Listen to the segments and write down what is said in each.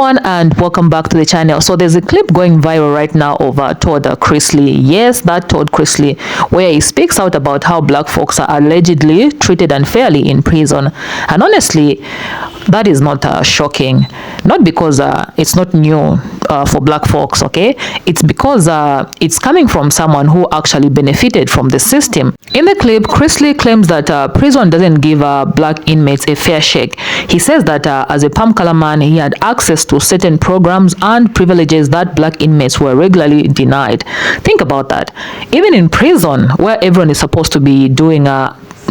everyone, and welcome back to the channel. So there's a clip going viral right now of Todd Chrisley. Yes, that Todd Chrisley, where he speaks out about how black folks are allegedly treated unfairly in prison. And honestly, that is not shocking. Not because it's not new for black folks, okay? It's because it's coming from someone who actually benefited from the system. In the clip, Chrisley claims that prison doesn't give black inmates a fair shake. He says that as a palm color man, he had access to certain programs and privileges that black inmates were regularly denied. Think about that. Even in prison, where everyone is supposed to be doing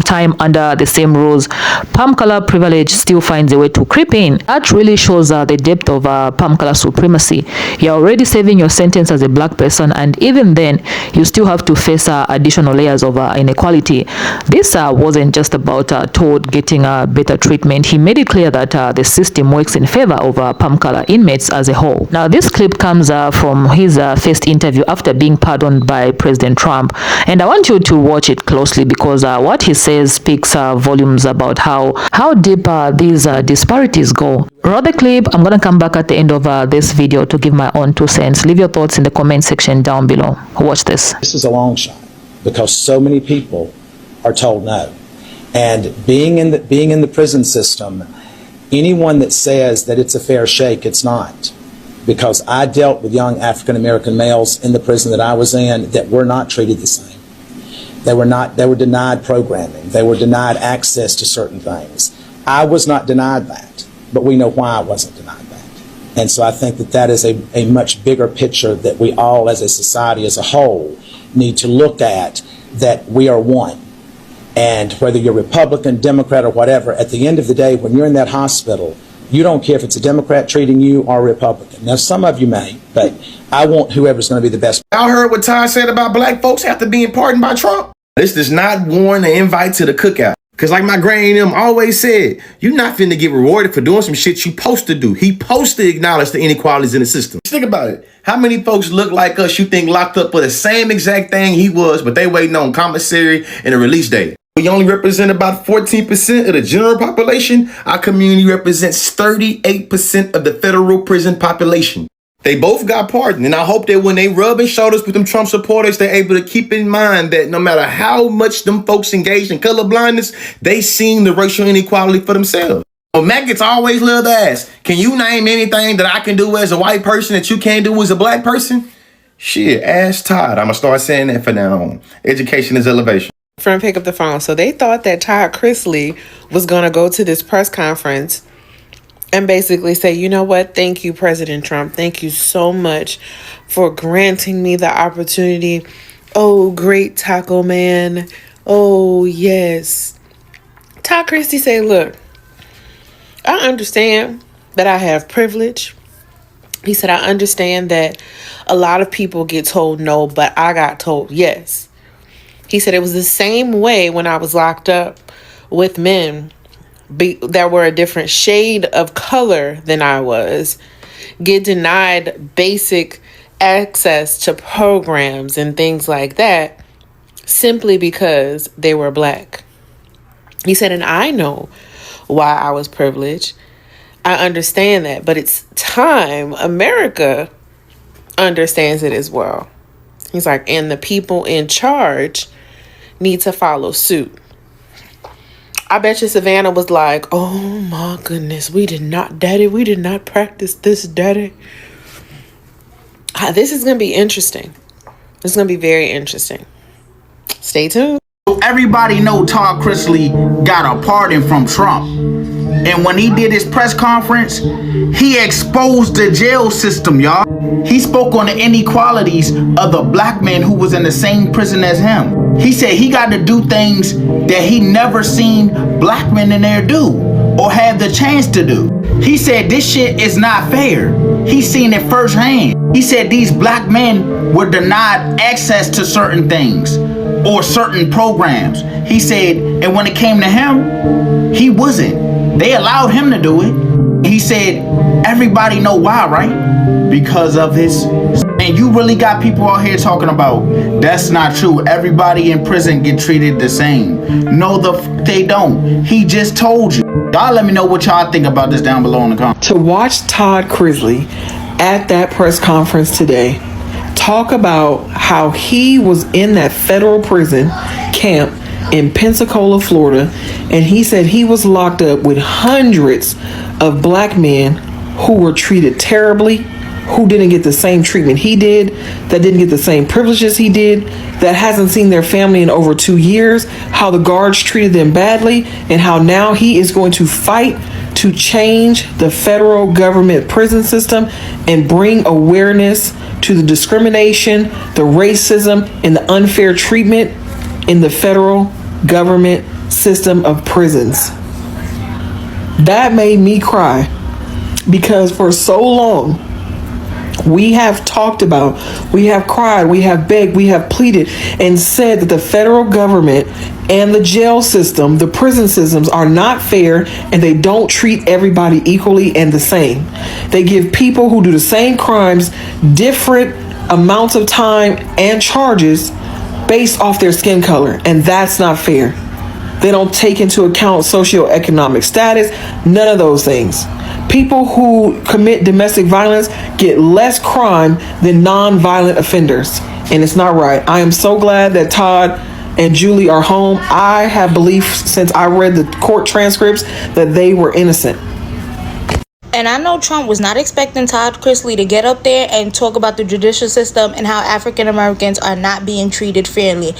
time under the same rules, palm color privilege still finds a way to creep in. That really shows the depth of palm color supremacy. You're already serving your sentence as a black person, and even then you still have to face additional layers of inequality. This wasn't just about Todd getting better treatment. He made it clear that the system works in favor of palm color inmates as a whole. Now this clip comes from his first interview after being pardoned by President Trump, and I want you to watch it closely because what he says speaks volumes about how deep these disparities go. Roll the clip. I'm gonna come back at the end of this video to give my own 2 cents. Leave your thoughts in the comment section down below. Watch this. This is a long shot because so many people are told no, and being in the prison system, anyone that says that it's a fair shake, it's not. Because I dealt with young African American males in the prison that I was in that were not treated the same. They were denied programming. They were denied access to certain things. I was not denied that, but we know why I wasn't denied that. And so I think that is a much bigger picture that we all as a society as a whole need to look at, that we are one. And whether you're Republican, Democrat, or whatever, at the end of the day, when you're in that hospital, you don't care if it's a Democrat treating you or a Republican. Now, some of you may, but I want whoever's going to be the best. Y'all heard what Todd said about black folks after being pardoned by Trump? This does not warrant an invite to the cookout. Because like my granny and them always said, you're not finna get rewarded for doing some shit you supposed to do. He supposed to acknowledge the inequalities in the system. Think about it. How many folks look like us you think locked up for the same exact thing he was, but they waiting on commissary and a release date? We only represent about 14% of the general population. Our community represents 38% of the federal prison population. They both got pardoned, and I hope that when they rubbing shoulders with them Trump supporters, they're able to keep in mind that no matter how much them folks engaged in color blindness, they seen the racial inequality for themselves. Well, maggots always love to ask, can you name anything that I can do as a white person that you can't do as a black person? Shit, ask Todd. I'm going to start saying that for now on. Education is elevation. Friend, pick up the phone. So they thought that Todd Chrisley was going to go to this press conference and basically say, you know what? Thank you, President Trump. Thank you so much for granting me the opportunity. Oh, great taco man. Oh, yes. Todd Chrisley said, look, I understand that I have privilege. He said, I understand that a lot of people get told no, but I got told yes. He said it was the same way when I was locked up with men that were a different shade of color than I was, get denied basic access to programs and things like that simply because they were black. He said, and I know why I was privileged. I understand that, but it's time America understands it as well. He's like, and the people in charge need to follow suit. I bet you Savannah was like, oh my goodness, we did not practice this, daddy. This is going to be interesting. It's going to be very interesting. Stay tuned. Everybody know Todd Chrisley got a pardon from Trump. And when he did his press conference, he exposed the jail system, y'all. He spoke on the inequalities of the black man who was in the same prison as him. He said he got to do things that he never seen black men in there do or have the chance to do. He said this shit is not fair. He seen it firsthand. He said these black men were denied access to certain things or certain programs. He said, and when it came to him, he wasn't. They allowed him to do it. He said, everybody know why, right? Because of his And you really got people out here talking about that's not true. Everybody in prison get treated the same. No, they don't. He just told you. Y'all let me know what y'all think about this down below in the comments. To watch Todd Chrisley at that press conference today talk about how he was in that federal prison camp in Pensacola, Florida, and he said he was locked up with hundreds of black men who were treated terribly, who didn't get the same treatment he did, that didn't get the same privileges he did, that hasn't seen their family in over 2 years, how the guards treated them badly, and how now he is going to fight to change the federal government prison system and bring awareness to the discrimination, the racism, and the unfair treatment in the federal government system of prisons. That made me cry, because for so long we have talked about, we have cried, we have begged, we have pleaded and said that the federal government and the jail system, the prison systems are not fair, and they don't treat everybody equally and the same. They give people who do the same crimes different amounts of time and charges based off their skin color, and that's not fair. They don't take into account socioeconomic status, none of those things. People who commit domestic violence get less crime than non-violent offenders, and it's not right. I am so glad that Todd and Julie are home. I have belief since I read the court transcripts that they were innocent. And I know Trump was not expecting Todd Chrisley to get up there and talk about the judicial system and how African Americans are not being treated fairly.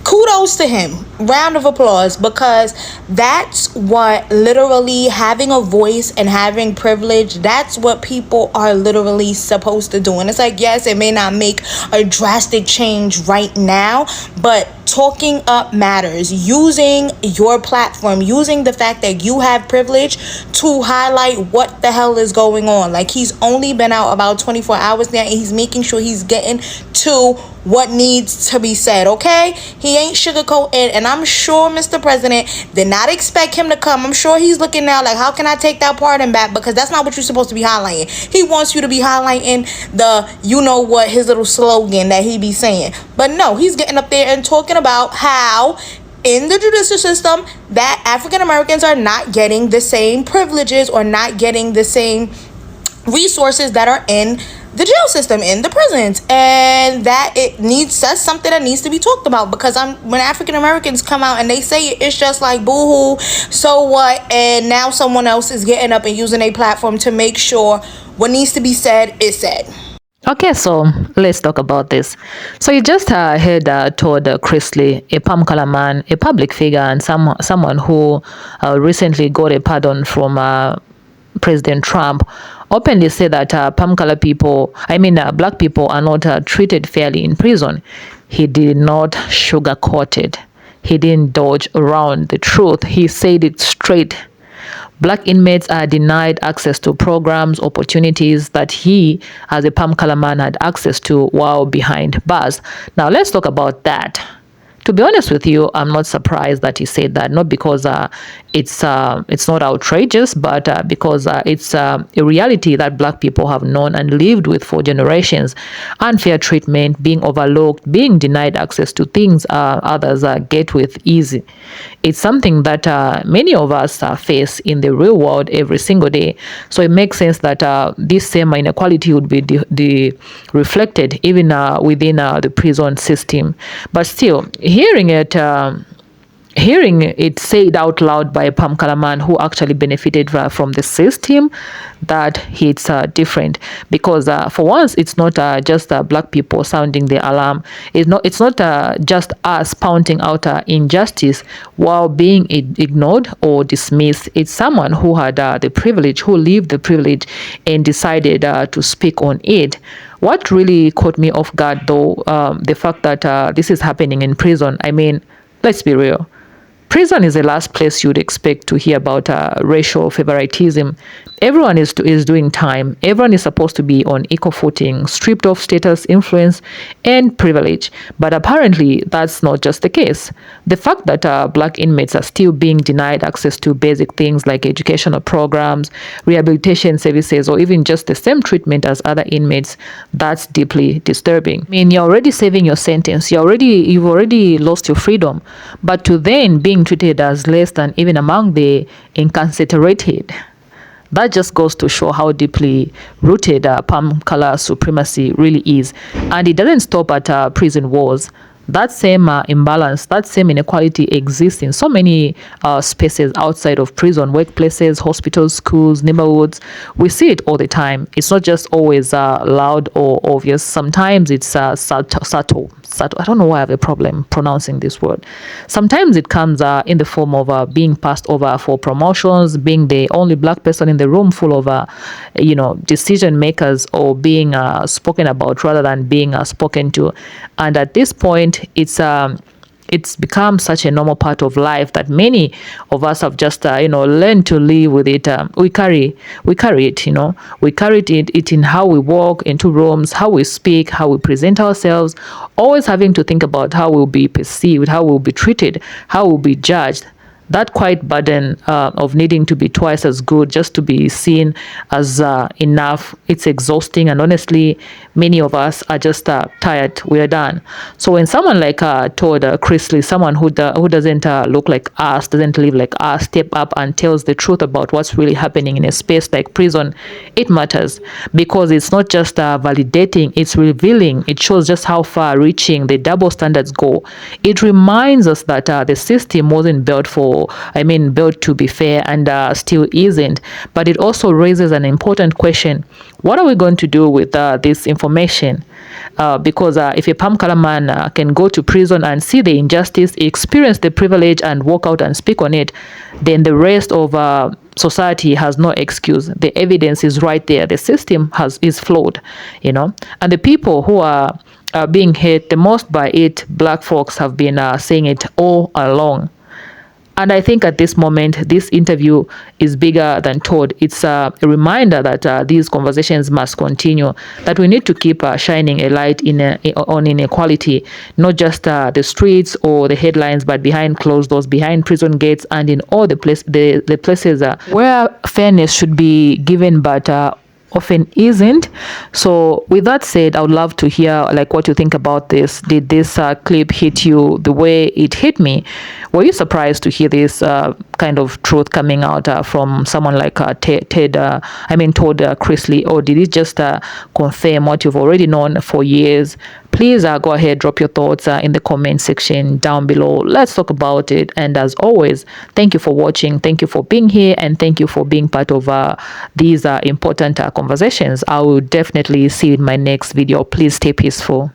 Kudos to him. Round of applause, because that's what literally having a voice and having privilege, that's what people are literally supposed to do. And it's like, yes, it may not make a drastic change right now, but talking up matters. Using your platform, using the fact that you have privilege to highlight what the hell is going on. Like, he's only been out about 24 hours now, and he's making sure he's getting to what needs to be said, okay? He ain't sugarcoating, and I'm sure Mr. President did not expect him to come. I'm sure he's looking now like, how can I take that pardon back? Because that's not what you're supposed to be highlighting. He wants you to be highlighting the, you know what, his little slogan that he be saying. But no, he's getting up there and talking about how in the judicial system that African Americans are not getting the same privileges or not getting the same resources that are in the jail system, in the prisons, and that that's something that needs to be talked about. Because when African Americans come out and they say it, it's just like, boo-hoo, so what? And now someone else is getting up and using a platform to make sure what needs to be said is said. Okay, so let's talk about this. So you just heard Todd Chrisley, a palm color man, a public figure, and someone who recently got a pardon from President Trump, openly said that black people are not treated fairly in prison. He did not sugarcoat it. He didn't dodge around the truth. He said it straight. Black inmates are denied access to programs, opportunities that he, as a palm color man, had access to while behind bars. Now, let's talk about that. To be honest with you, I'm not surprised that he said that, not because it's not outrageous, but because it's a reality that black people have known and lived with for generations. Unfair treatment, being overlooked, being denied access to things others get with easy. It's something that many of us face in the real world every single day. So it makes sense that this same inequality would be reflected even within the prison system. But still, hearing it said out loud by a palm color man who actually benefited from the system, that it's different. Because for once, it's not just black people sounding the alarm. It's not just us pointing out injustice while being ignored or dismissed. It's someone who had the privilege, who lived the privilege and decided to speak on it. What really caught me off guard, though, the fact that this is happening in prison. I mean, let's be real. Prison is the last place you'd expect to hear about racial favoritism. everyone is doing time. Everyone is supposed to be on equal footing, stripped of status, influence, and privilege. But apparently, that's not just the case. The fact that black inmates are still being denied access to basic things like educational programs, rehabilitation services, or even just the same treatment as other inmates, that's deeply disturbing. I mean, you're already serving your sentence. You've already lost your freedom. But to then being treated as less than even among the incarcerated, that just goes to show how deeply rooted palm color supremacy really is. And it doesn't stop at prison walls. That same imbalance, that same inequality exists in so many spaces outside of prison, workplaces, hospitals, schools, neighborhoods. We see it all the time. It's not just always loud or obvious. Sometimes it's subtle. I don't know why I have a problem pronouncing this word. Sometimes it comes in the form of being passed over for promotions, being the only black person in the room full of, decision makers, or being spoken about rather than being spoken to. And at this point, it's become such a normal part of life that many of us have just learned to live with it. We carry it, we carry it in how we walk into rooms, how we speak, how we present ourselves, always having to think about how we'll be perceived, how we'll be treated, how we'll be judged. That quiet burden of needing to be twice as good just to be seen as enough, it's exhausting. And honestly, many of us are just tired. We're done. So when someone like Todd Chrisley, someone who doesn't look like us, doesn't live like us, step up and tells the truth about what's really happening in a space like prison, it matters, because it's not just validating, it's revealing. It shows just how far-reaching the double standards go. It reminds us that the system wasn't built to be fair, and still isn't. But it also raises an important question. What are we going to do with this information? Because if a palm color man can go to prison and see the injustice, experience the privilege, and walk out and speak on it, then the rest of society has no excuse. The evidence is right there. The system is flawed, and the people who are being hit the most by it, black folks, have been saying it all along. And I think at this moment, this interview is bigger than Todd. It's a reminder that these conversations must continue, that we need to keep shining a light on inequality, not just the streets or the headlines, but behind closed doors, behind prison gates, and in all the places where fairness should be given, but often isn't. So with that said, I would love to hear what you think about this. Did this clip hit you the way it hit me? Were you surprised to hear this kind of truth coming out from someone like Todd Chrisley, or did it just confirm what you've already known for years? Please go ahead, drop your thoughts in the comment section down below. Let's talk about it. And as always, thank you for watching. Thank you for being here, and thank you for being part of these important conversations. I will definitely see you in my next video. Please stay peaceful.